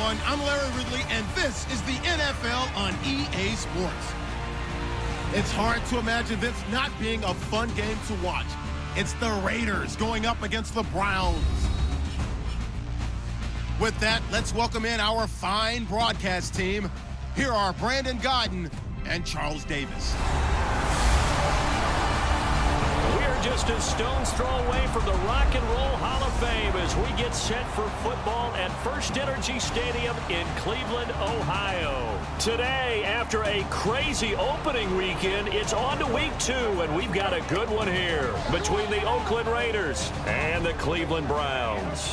everyone. I'm Larry Ridley, and this is the NFL on EA Sports. It's hard to imagine this not being a fun game to watch. It's the Raiders going up against the Browns. With that, let's welcome in our fine broadcast team. Here are Brandon Godden and Charles Davis. Just a stone's throw away from the Rock and Roll Hall of Fame as we get set for football at First Energy Stadium in Cleveland, Ohio. Today, after a crazy opening weekend, it's on to week 2, and we've got a good one here between the Oakland Raiders and the Cleveland Browns.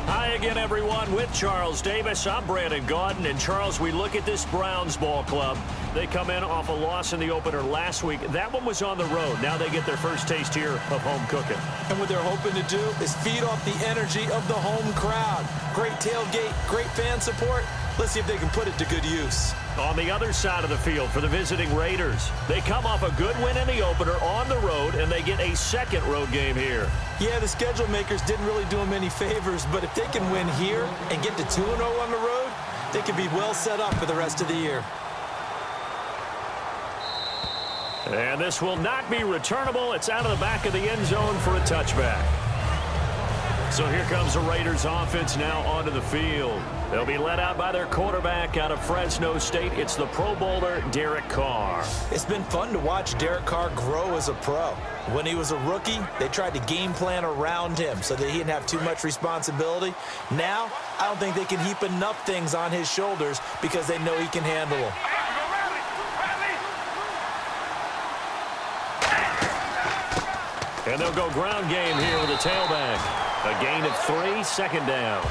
Hi again, everyone. With Charles Davis, I'm Brandon Gaudin. And Charles, we look at this Browns ball club. They come in off a loss in the opener last week. That one was on the road. Now they get their first taste here of home cooking. And what they're hoping to do is feed off the energy of the home crowd. Great tailgate, great fan support. Let's see if they can put it to good use. On the other side of the field for the visiting Raiders, they come off a good win in the opener on the road, and they get a second road game here. Yeah, the schedule makers didn't really do them any favors, but if they can win here and get to 2-0 on the road, they could be well set up for the rest of the year. And this will not be returnable. It's out of the back of the end zone for a touchback. So here comes the Raiders offense now onto the field. They'll be led out by their quarterback out of Fresno State. It's the Pro Bowler, Derek Carr. It's been fun to watch Derek Carr grow as a pro. When he was a rookie, they tried to game plan around him so that he didn't have too much responsibility. Now, I don't think they can heap enough things on his shoulders because they know he can handle them. And they'll go ground game here with a tailback. A gain of 3, second down.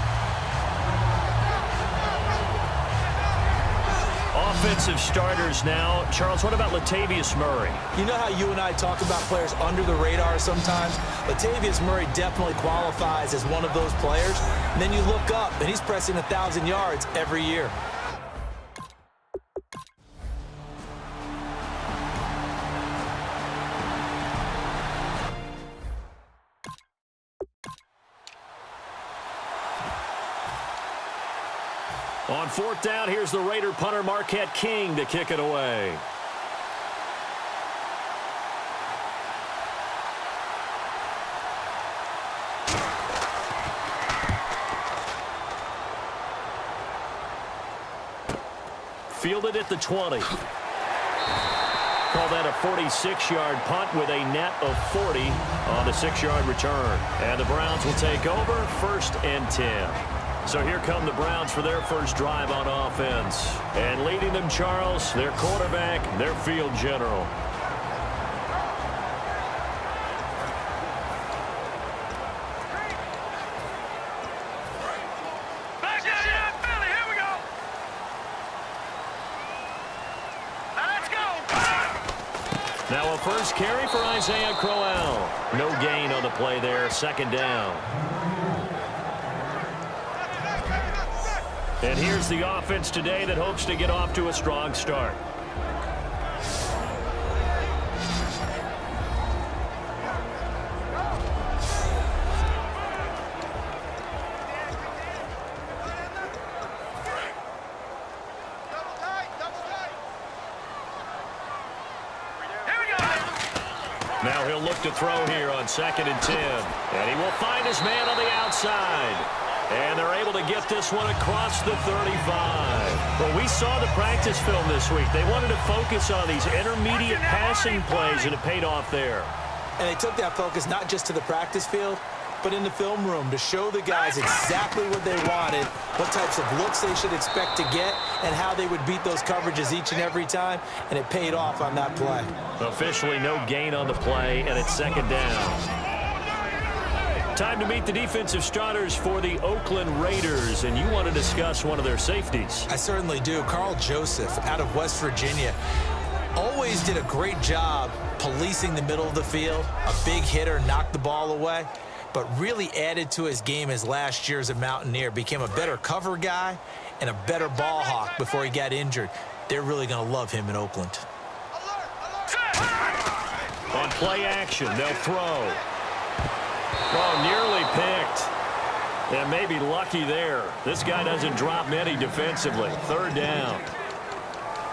Offensive starters now. Charles, what about Latavius Murray? You know how you and I talk about players under the radar sometimes? Latavius Murray definitely qualifies as one of those players. And then you look up, and he's pressing 1,000 yards every year. On fourth down, here's the Raider punter Marquette King to kick it away. Fielded at the 20. Call that a 46-yard punt with a net of 40 on the 6-yard return. And the Browns will take over, 1st and 10. So here come the Browns for their first drive on offense. And leading them, Charles, their quarterback, their field general. Now a first carry for Isaiah Crowell. No gain on the play there, 2nd down. And here's the offense today that hopes to get off to a strong start. Now he'll look to throw here on 2nd and 10. And he will find his man on the outside. And they're able to get this one across the 35. Well, we saw the practice film this week. They wanted to focus on these intermediate passing plays, and it paid off there. And they took that focus not just to the practice field, but in the film room to show the guys exactly what they wanted, what types of looks they should expect to get, and how they would beat those coverages each and every time, and it paid off on that play. Officially no gain on the play, and it's 2nd down. Time to meet the defensive starters for the Oakland Raiders, and you want to discuss one of their safeties. I certainly do. Carl Joseph out of West Virginia always did a great job policing the middle of the field. A big hitter, knocked the ball away, but really added to his game as last year as a Mountaineer. Became a better cover guy and a better ball hawk before he got injured. They're really going to love him in Oakland. On play action, they'll throw. Oh, nearly picked. And maybe lucky there. This guy doesn't drop many defensively. Third down.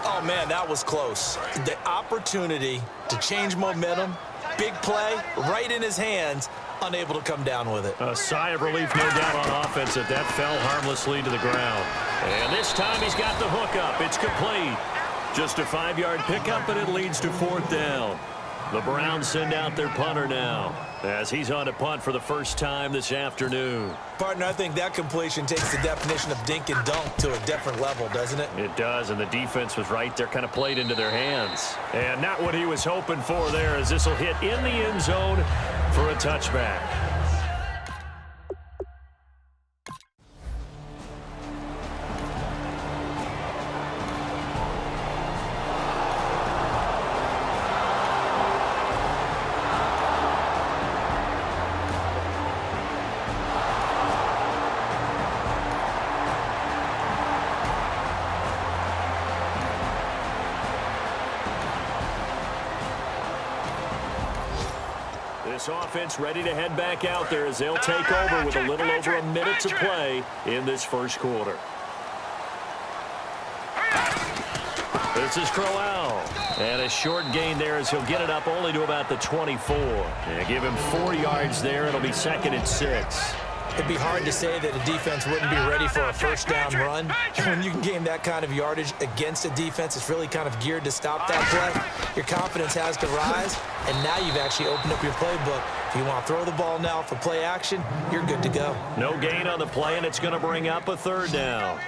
Oh, man, that was close. The opportunity to change momentum, big play, right in his hands, unable to come down with it. A sigh of relief, no doubt, on offense that fell harmlessly to the ground. And this time he's got the hook up. It's complete. Just a 5-yard pickup, and it leads to 4th down. The Browns send out their punter now as he's on a punt for the first time this afternoon. Partner, I think that completion takes the definition of dink and dunk to a different level, doesn't it? It does, and the defense was right there, kind of played into their hands. And not what he was hoping for there, as this will hit in the end zone for a touchback. This offense ready to head back out there as they'll take over with a little over a minute to play in this first quarter. This is Crowell. And a short gain there as he'll get it up only to about the 24. And give him 4 yards there. It'll be 2nd and 6. It'd be hard to say that a defense wouldn't be ready for a first down run. And when you can gain that kind of yardage against a defense, it's really kind of geared to stop that play. Your confidence has to rise, and now you've actually opened up your playbook. If you want to throw the ball now for play action, you're good to go. No gain on the play, and it's going to bring up a 3rd down.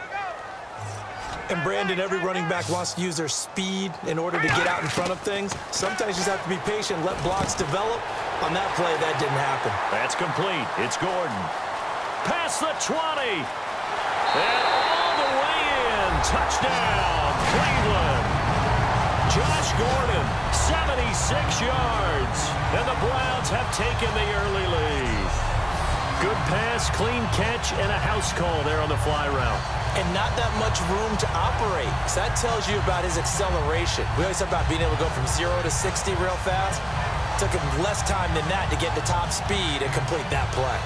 And Brandon, every running back wants to use their speed in order to get out in front of things. Sometimes you just have to be patient, let blocks develop. On that play, that didn't happen. That's complete. It's Gordon. Past the 20. And all the way in. Touchdown, Cleveland. Josh Gordon, 76 yards. And the Browns have taken the early lead. Good pass, clean catch, and a house call there on the fly route. And not that much room to operate. So that tells you about his acceleration. We always talk about being able to go from 0 to 60 real fast. Took him less time than that to get to top speed and complete that play.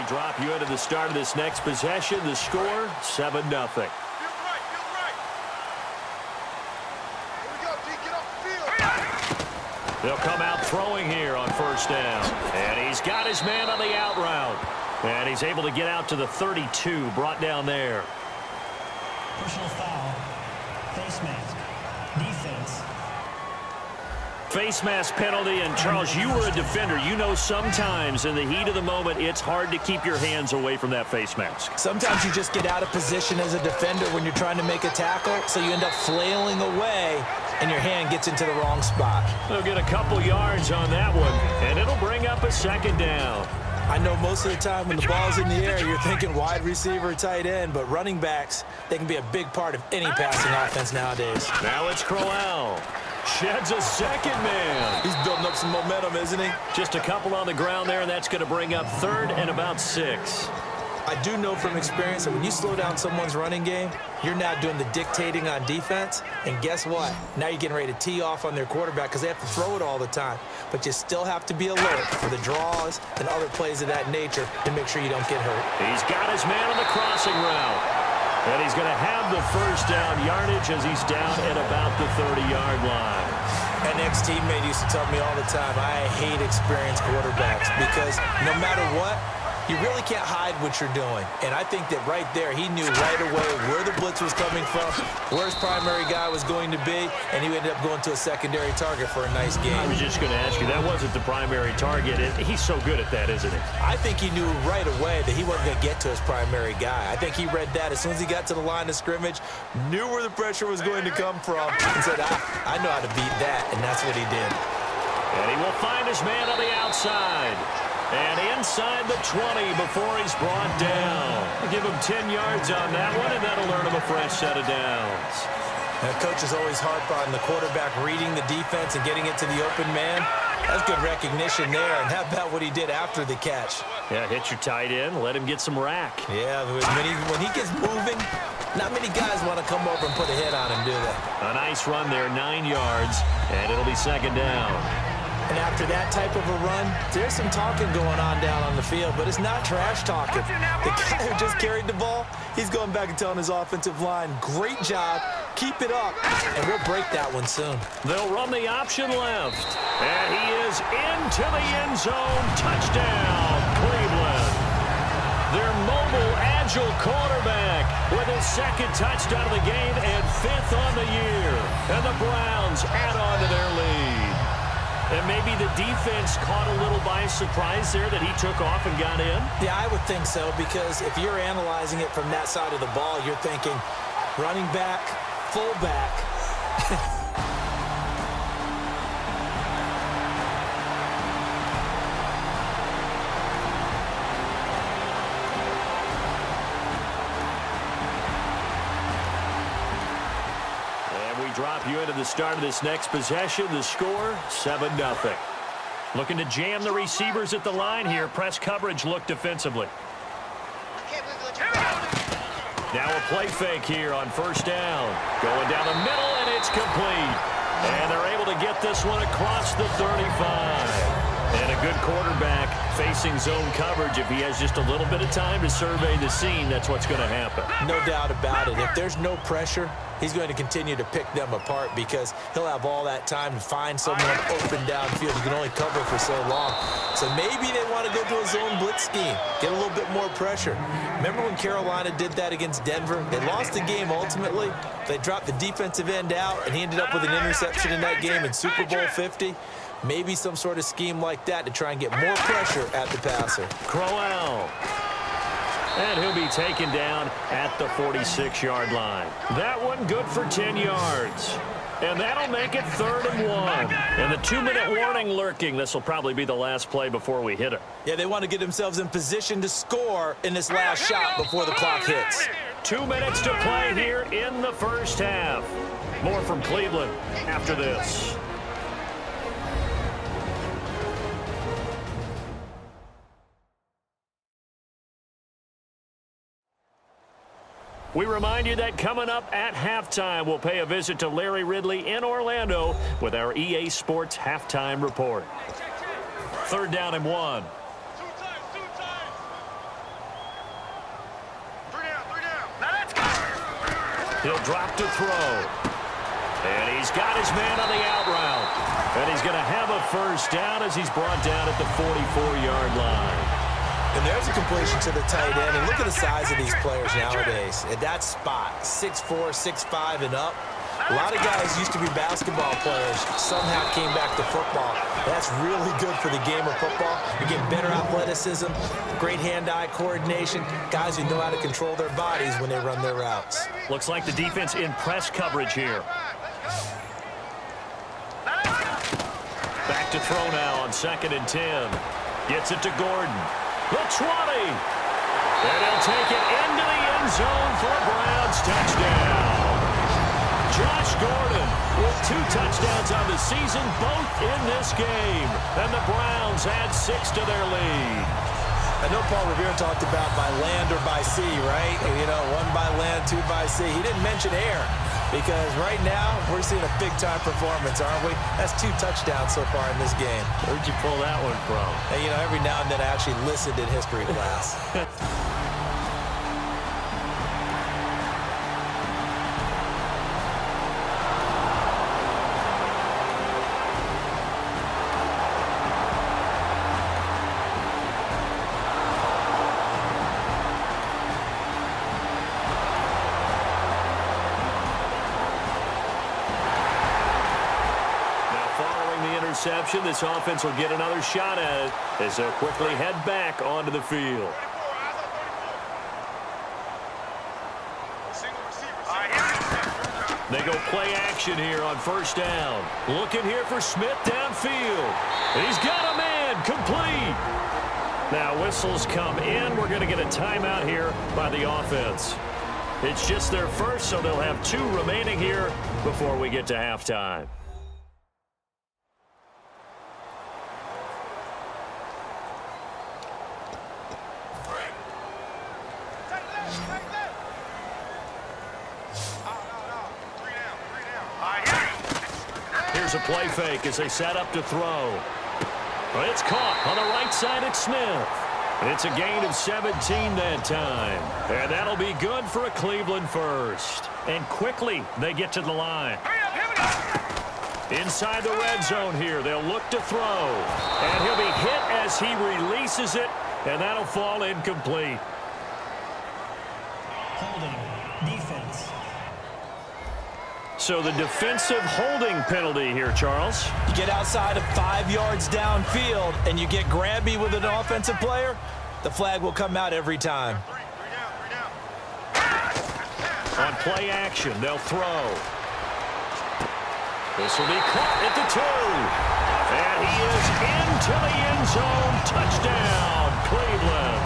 Drop you into the start of this next possession. The score, 7-0. They'll come out throwing here on 1st down. And he's got his man on the out route. And he's able to get out to the 32, brought down there. Personal foul, face mask, defense. Face mask penalty, and Charles, you were a defender. You know sometimes in the heat of the moment, it's hard to keep your hands away from that face mask. Sometimes you just get out of position as a defender when you're trying to make a tackle, so you end up flailing away, and your hand gets into the wrong spot. They'll get a couple yards on that one, and it'll bring up a 2nd down. I know most of the time when the ball's in the air, you're thinking wide receiver, tight end, but running backs, they can be a big part of any passing offense nowadays. Now it's Crowell. Sheds a 2nd man. He's building up some momentum, isn't he? Just a couple on the ground there, and that's going to bring up 3rd and about 6. I do know from experience that when you slow down someone's running game, you're now doing the dictating on defense. And guess what? Now you're getting ready to tee off on their quarterback because they have to throw it all the time. But you still have to be alert for the draws and other plays of that nature to make sure you don't get hurt. He's got his man on the crossing route. And he's going to have the 1st down yardage as he's down at about the 30-yard line. An ex-teammate used to tell me all the time, I hate experienced quarterbacks because no matter what, you really can't hide what you're doing. And I think that right there, he knew right away where the blitz was coming from, where his primary guy was going to be, and he ended up going to a secondary target for a nice game. I was just going to ask you, that wasn't the primary target. He's so good at that, isn't he? I think he knew right away that he wasn't going to get to his primary guy. I think he read that as soon as he got to the line of scrimmage, knew where the pressure was going to come from, and said, I know how to beat that, and that's what he did. And he will find his man on the outside. And inside the 20 before he's brought down. Give him 10 yards on that one, and that'll earn him a fresh set of downs. And coaches always harp on the quarterback reading the defense and getting it to the open man. That's good recognition there. And how about what he did after the catch? Yeah, hit your tight end, let him get some rack. Yeah, when he gets moving, not many guys want to come over and put a hit on him, do they? A nice run there, 9 yards, and it'll be second down. And after that type of a run, there's some talking going on down on the field, but it's not trash talking. The guy who just carried the ball, he's going back and telling his offensive line, great job, keep it up, and we'll break that one soon. They'll run the option left, and he is into the end zone. Touchdown, Cleveland. Their mobile, agile quarterback with his second touchdown of the game and 5th on the year. And the Browns add on to their lead. And maybe the defense caught a little by surprise there that he took off and got in? Yeah, I would think so, because if you're analyzing it from that side of the ball, you're thinking running back, fullback. Drop you into the start of this next possession. The score, 7-0. Looking to jam the receivers at the line here. Press coverage look defensively. Now a play fake here on first down. Going down the middle, and it's complete. And they're able to get this one across the 35. And a good quarterback facing zone coverage. If he has just a little bit of time to survey the scene, that's what's going to happen. No doubt about it. If there's no pressure, he's going to continue to pick them apart because he'll have all that time to find someone open downfield. You can only cover for so long. So maybe they want to go to a zone blitz scheme, get a little bit more pressure. Remember when Carolina did that against Denver? They lost the game ultimately. They dropped the defensive end out, and he ended up with an interception in that game in Super Bowl 50. Maybe some sort of scheme like that to try and get more pressure at the passer. Crowell. And he'll be taken down at the 46-yard line. That one good for 10 yards. And that'll make it 3rd and 1. And the 2-minute warning lurking. This will probably be the last play before we hit it. Yeah, they want to get themselves in position to score in this last shot before the clock hits. 2 minutes to play here in the first half. More from Cleveland after this. We remind you that coming up at halftime, we'll pay a visit to Larry Ridley in Orlando with our EA Sports Halftime Report. 3rd down and 1. He'll drop to throw. And he's got his man on the out route. And he's going to have a first down as he's brought down at the 44-yard line. And there's a completion to the tight end. And look at the size of these players nowadays. At that spot, 6'4", 6'5", and up. A lot of guys used to be basketball players, somehow came back to football. That's really good for the game of football. You get better athleticism, great hand-eye coordination, guys who know how to control their bodies when they run their routes. Looks like the defense in press coverage here. Back to throw now on 2nd and 10. Gets it to Gordon. The 20. And he'll take it into the end zone for a Browns touchdown. Josh Gordon with 2 touchdowns on the season, both in this game. And the Browns add 6 to their lead. I know Paul Revere talked about by land or by sea, right? You know, 1 by land, 2 by sea. He didn't mention air because right now we're seeing a big-time performance, aren't we? That's 2 touchdowns so far in this game. Where'd you pull that one from? And, you know, every now and then I actually listened in history class. This offense will get another shot at it as they'll quickly head back onto the field. They go play action here on first down. Looking here for Smith downfield. He's got a man complete. Now whistles come in. We're going to get a timeout here by the offense. It's just their first, so they'll have 2 remaining here before we get to halftime. Here's a play fake as they set up to throw. It's caught on the right side at Smith. It's a gain of 17 that time. And that'll be good for a Cleveland first. And quickly they get to the line. Inside the red zone here, they'll look to throw. And he'll be hit as he releases it, and that'll fall incomplete. Holding. Defense. So the defensive holding penalty here, Charles. You get outside of 5 yards downfield and you get grabby with an offensive player, the flag will come out every time. On play action, they'll throw. This will be caught at the 2. And he is into the end zone. Touchdown, Cleveland.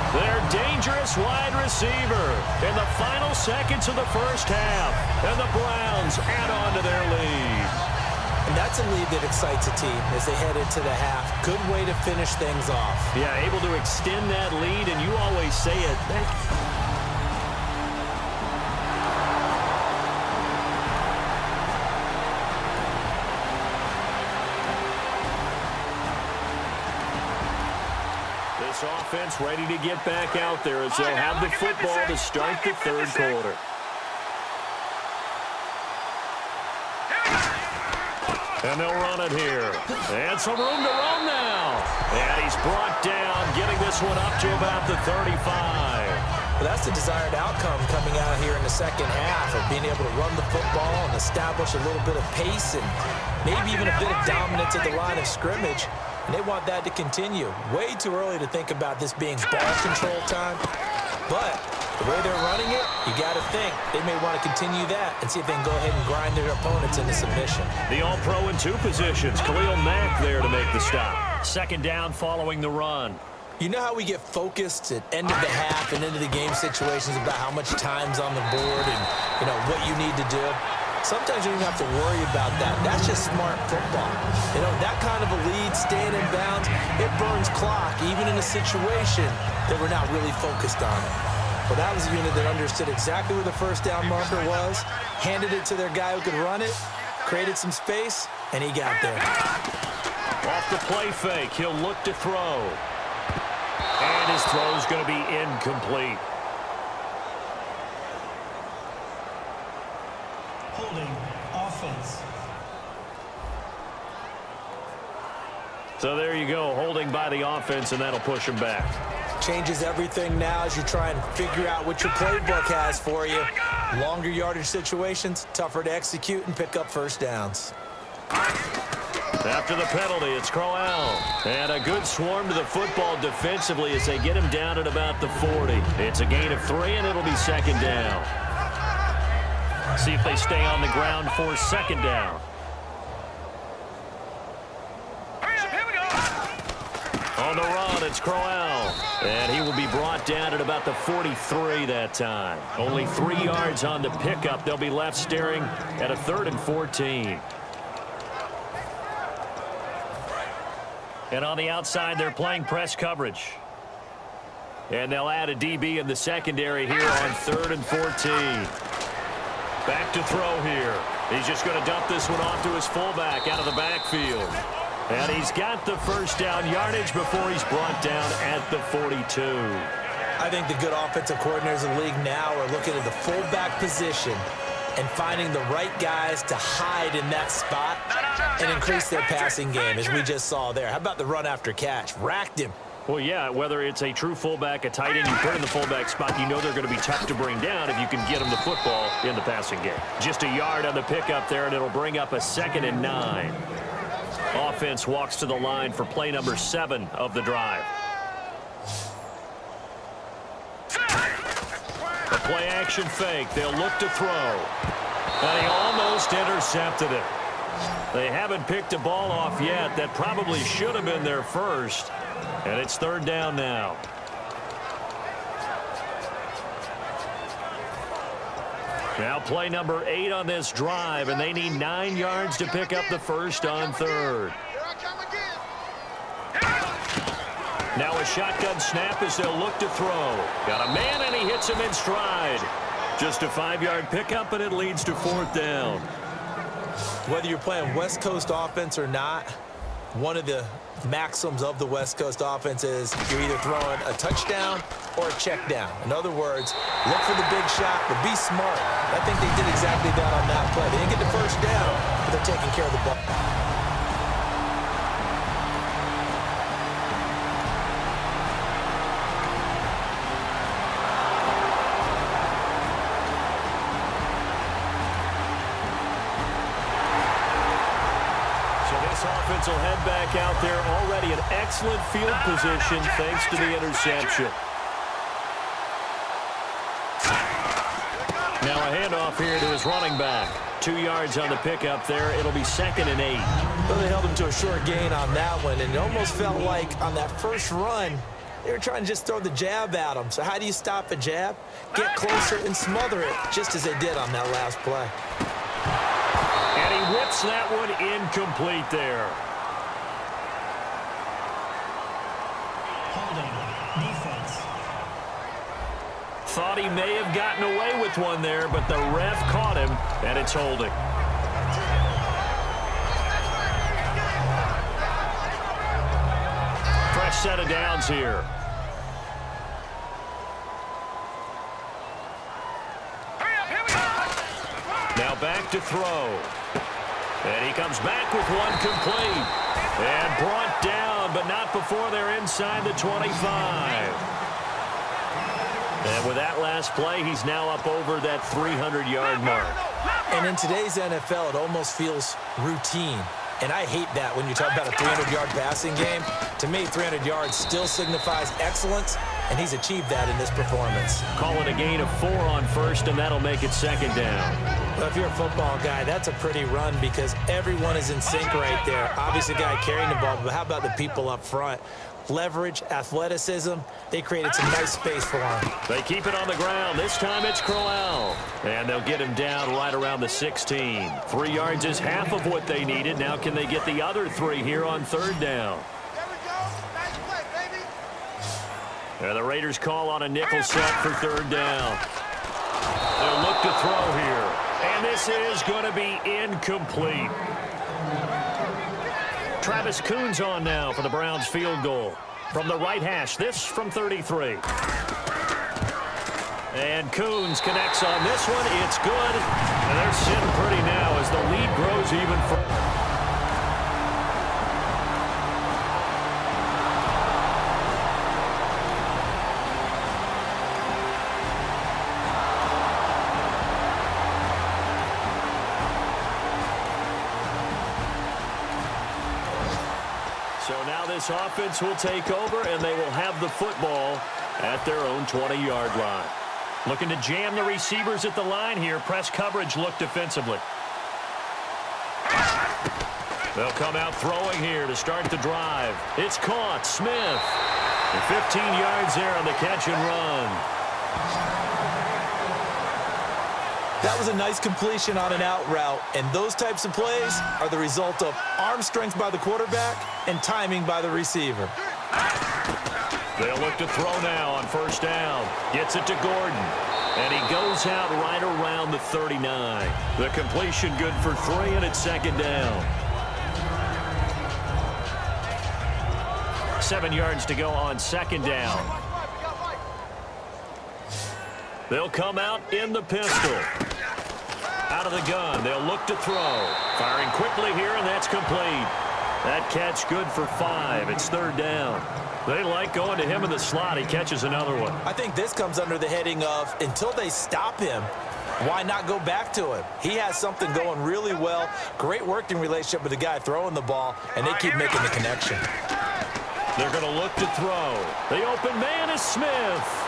Their dangerous wide receiver in the final seconds of the first half. And the Browns add on to their lead. And that's a lead that excites a team as they head into the half. Good way to finish things off. Yeah, able to extend that lead, and you always say it. This offense ready to get back out there as they'll have the football to start the third quarter. And they'll run it here. And some room to run now. And he's brought down, getting this one up to about the 35. Well, that's the desired outcome coming out here in the second half of being able to run the football and establish a little bit of pace and maybe even a bit of dominance at the line of scrimmage. And they want that to continue. Way too early to think about this being ball control time. But the way they're running it, you got to think they may want to continue that and see if they can go ahead and grind their opponents into submission. The All-Pro in 2 positions. Khalil Mack there to make the stop. Second down following the run. You know how we get focused at end of the half and into the game situations about how much time's on the board and, you know, what you need to do? Sometimes you don't even have to worry about that. That's just smart football. You know, that kind of a lead, staying in bounds, it burns clock, even in a situation that we're not really focused on it. Well, that was a unit that understood exactly where the first down marker was, handed it to their guy who could run it, created some space, and he got there. Off the play fake, he'll look to throw. And his throw's going to be incomplete. Holding. Offense. So there you go, holding by the offense, and that'll push him back. Changes everything now as you try and figure out what your playbook has for you. Longer yardage situations, tougher to execute and pick up first downs. After the penalty, it's Crowell. And a good swarm to the football defensively as they get him down at about the 40. It's a gain of 3, and it'll be second down. See if they stay on the ground for second down. On the run, it's Crowell. And he will be brought down at about the 43 that time. Only 3 yards on the pickup. They'll be left staring at a 3rd and 14. And on the outside, they're playing press coverage. And they'll add a DB in the secondary here on 3rd and 14. Back to throw here. He's just going to dump this one off to his fullback out of the backfield. And he's got the first down yardage before he's brought down at the 42. I think the good offensive coordinators in the league now are looking at the fullback position and finding the right guys to hide in that spot and increase their passing game, as we just saw there. How about the run after catch? Racked him. Well, yeah, whether it's a true fullback, a tight end, you put in the fullback spot, you know they're going to be tough to bring down if you can get them the football in the passing game. Just a yard on the pickup there, and it'll bring up a 2nd and 9. Offense walks to the line for play number 7 of the drive. A play action fake. They'll look to throw. And he almost intercepted it. They haven't picked a ball off yet. That probably should have been their first. And it's 3rd down now. Now play number 8 on this drive, and they need 9 yards to pick up the first on third. Now a shotgun snap as they'll look to throw. Got a man, and he hits him in stride. Just a 5-yard pickup, and it leads to 4th down. Whether you're playing West Coast offense or not, one of the maxims of the West Coast offense is you're either throwing a touchdown or a check down. In other words, look for the big shot, but be smart. I think they did exactly that on that play. They didn't get the first down, but they're taking care of the ball. Offense will head back out there, already in excellent field position thanks to the interception. Now a handoff here to his running back. 2 yards on the pickup there. It'll be 2nd and 8. Well, they held him to a short gain on that one, and it almost felt like on that first run, they were trying to just throw the jab at him. So how do you stop a jab? Get closer and smother it, just as they did on that last play. And he whips that one incomplete there. Holding. Defense. Thought he may have gotten away with one there, but the ref caught him, and it's holding. Fresh set of downs here. Now back to throw. And he comes back with one complete. And brought down, but not before they're inside the 25. And with that last play, he's now up over that 300-yard mark. And in today's NFL, it almost feels routine. And I hate that when you talk about a 300-yard passing game. To me, 300 yards still signifies excellence, and he's achieved that in this performance. Call it a gain of 4 on first, and that'll make it 2nd down. Well, if you're a football guy, that's a pretty run because everyone is in sync right there. Obviously, the guy carrying the ball, but how about the people up front? Leverage, athleticism, they created some nice space for him. They keep it on the ground. This time it's Crowell. And they'll get him down right around the 16. 3 yards is half of what they needed. Now can they get the other 3 here on 3rd down? And the Raiders call on a nickel set for 3rd down. They'll look to throw here. And this is going to be incomplete. Travis Coons on now for the Browns field goal. From the right hash, this from 33. And Coons connects on this one. It's good. And they're sitting pretty now as the lead grows even further. So now this offense will take over, and they will have the football at their own 20-yard line. Looking to jam the receivers at the line here. Press coverage look defensively. They'll come out throwing here to start the drive. It's caught. Smith. And 15 yards there on the catch and run. That was a nice completion on an out route, and those types of plays are the result of arm strength by the quarterback and timing by the receiver. They'll look to throw now on 1st down. Gets it to Gordon. And he goes out right around the 39. The completion good for 3, and it's 2nd down. 7 yards to go on 2nd down. They'll come out in the pistol. Out of the gun. They'll look to throw. Firing quickly here, and that's complete. That catch good for 5. It's 3rd down. They like going to him in the slot. He catches another one. I think this comes under the heading of until they stop him, why not go back to him? He has something going really well. Great working relationship with the guy throwing the ball, and they keep making the connection. They're going to look to throw. The open man is Smith.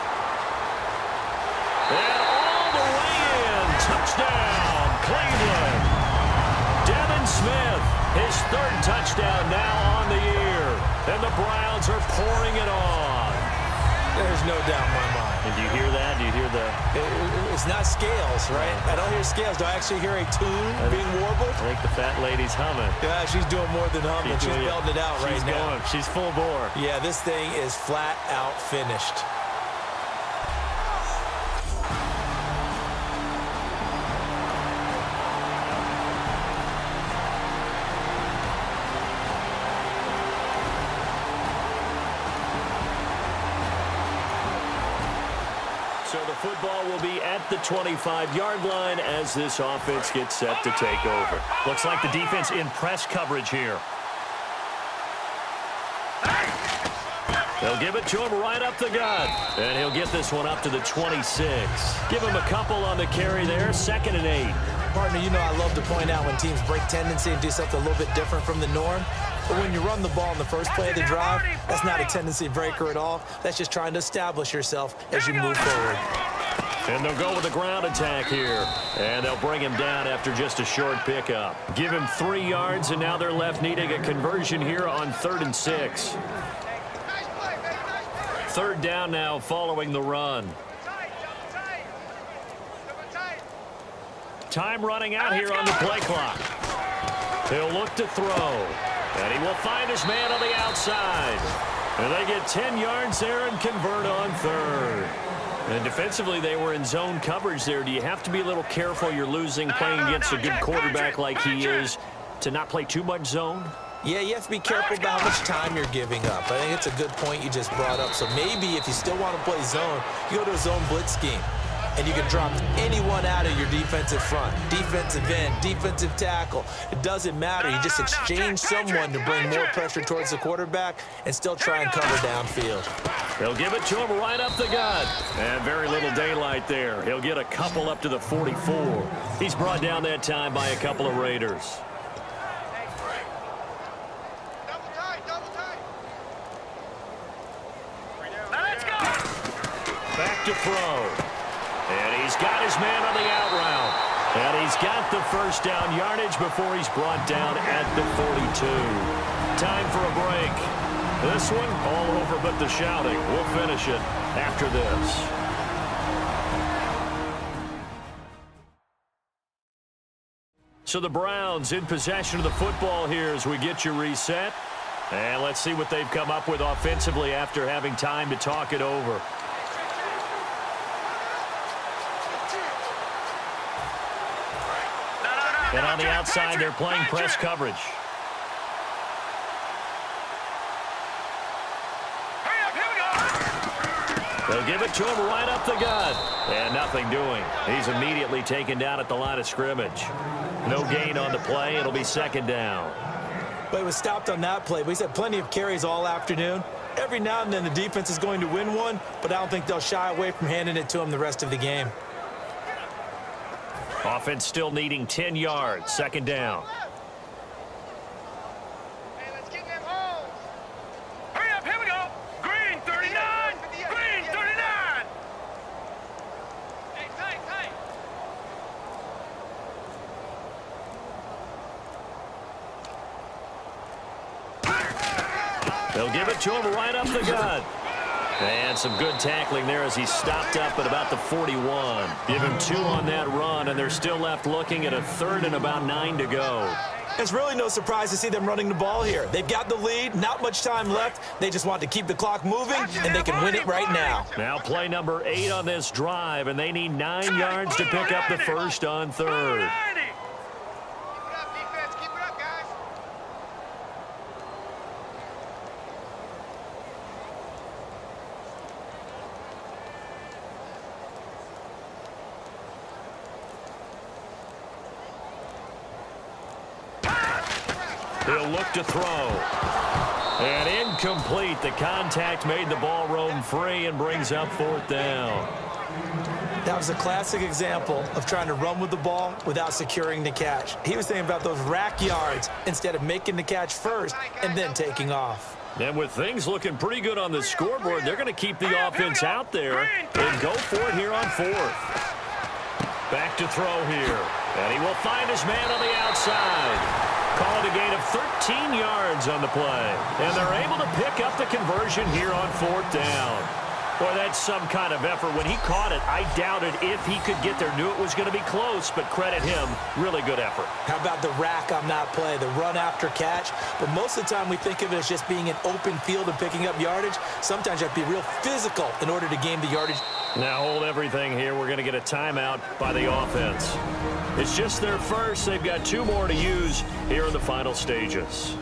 And all the way in. Touchdown, Cleveland. Devin Smith, his 3rd touchdown now on the year. And the Browns are pouring it on. There's no doubt in my mind. And do you hear that? Do you hear the... It's not scales, right? I don't hear scales. Do I actually hear a tune being warbled? I think the fat lady's humming. Yeah, she's doing more than humming. She's belting it out right now. She's full bore. Yeah, this thing is flat out finished. So the football will be at the 25-yard line as this offense gets set to take over. Looks like the defense in press coverage here. They'll give it to him right up the gut. And he'll get this one up to the 26. Give him a couple on the carry there. 2nd and 8. Partner, you know I love to point out when teams break tendency and do something a little bit different from the norm. But when you run the ball in the first play of the drive, that's not a tendency breaker at all. That's just trying to establish yourself as you move forward. And they'll go with a ground attack here. And they'll bring him down after just a short pickup. Give him 3 yards, and now they're left needing a conversion here on 3rd and 6. 3rd down now following the run. Time running out here on the play clock. He'll look to throw. And he will find his man on the outside. And they get 10 yards there and convert on 3rd. And defensively, they were in zone coverage there. Do you have to be a little careful? You're losing playing against a good quarterback like he is to not play too much zone? Yeah, you have to be careful about how much time you're giving up. I think it's a good point you just brought up. So maybe if you still want to play zone, you go to a zone blitz scheme. And you can drop anyone out of your defensive front, defensive end, defensive tackle. It doesn't matter. You just exchange someone to bring more pressure towards the quarterback and still try and cover downfield. They'll give it to him right up the gut. And very little daylight there. He'll get a couple up to the 44. He's brought down that time by a couple of Raiders. Back to throw. And he's got his man on the out route. And he's got the first down yardage before he's brought down at the 42. Time for a break. This one all over but the shouting. We'll finish it after this. So the Browns in possession of the football here as we get you reset. And let's see what they've come up with offensively after having time to talk it over. And on the outside, they're playing press coverage. They'll give it to him right up the gut. And nothing doing. He's immediately taken down at the line of scrimmage. No gain on the play. It'll be 2nd down. But he was stopped on that play. But he's had plenty of carries all afternoon. Every now and then the defense is going to win one, but I don't think they'll shy away from handing it to him the rest of the game. Offense still needing 10 yards. 2nd down. Hey, let's get them holes. Hurry up, here we go. Green 39. Green 39. Hey, tight. They'll give it to him right up the gut. And some good tackling there as he stopped up at about the 41. Give him 2 on that run, and they're still left looking at a 3rd and about 9 to go. It's really no surprise to see them running the ball here. They've got the lead, not much time left. They just want to keep the clock moving, and they can win it right now. Now play number 8 on this drive, and they need 9 yards to pick up the first on 3rd. He'll look to throw. And incomplete. The contact made the ball roam free and brings up 4th down. That was a classic example of trying to run with the ball without securing the catch. He was thinking about those rack yards instead of making the catch first and then taking off. And with things looking pretty good on the scoreboard, they're going to keep the offense out there and go for it here on 4th. Back to throw here. And he will find his man on the outside. Call it a gain of 13 yards on the play. And they're able to pick up the conversion here on 4th down. Boy, that's some kind of effort. When he caught it, I doubted if he could get there. Knew it was going to be close, but credit him. Really good effort. How about the rack on that play, the run after catch? But most of the time we think of it as just being an open field and picking up yardage. Sometimes you have to be real physical in order to gain the yardage. Now hold everything here. We're going to get a timeout by the offense. It's just their first. They've got 2 more to use here in the final stages.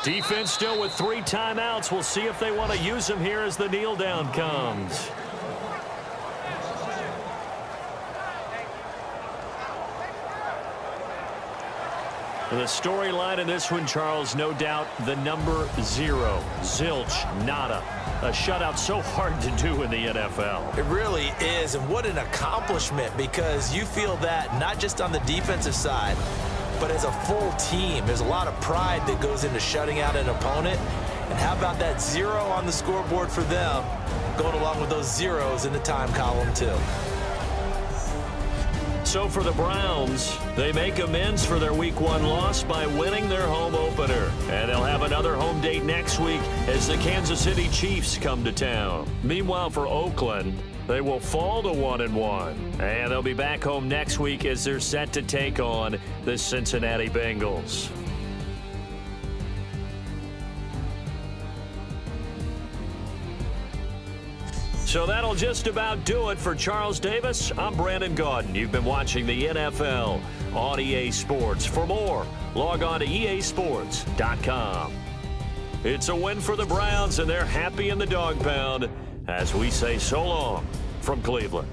Defense still with 3 timeouts. We'll see if they want to use them here as the kneel down comes. The storyline in this one, Charles, no doubt the number 0. Zilch, nada. A shutout so hard to do in the NFL. It really is, and what an accomplishment, because you feel that not just on the defensive side, but as a full team. There's a lot of pride that goes into shutting out an opponent. And how about that 0 on the scoreboard for them, going along with those zeros in the time column too. So for the Browns, they make amends for their Week 1 loss by winning their home opener. And they'll have another home date next week as the Kansas City Chiefs come to town. Meanwhile, for Oakland, they will fall to 1-1. And they'll be back home next week as they're set to take on the Cincinnati Bengals. So that'll just about do it for Charles Davis. I'm Brandon Gaudin. You've been watching the NFL on EA Sports. For more, log on to easports.com. It's a win for the Browns, and they're happy in the dog pound as we say so long from Cleveland.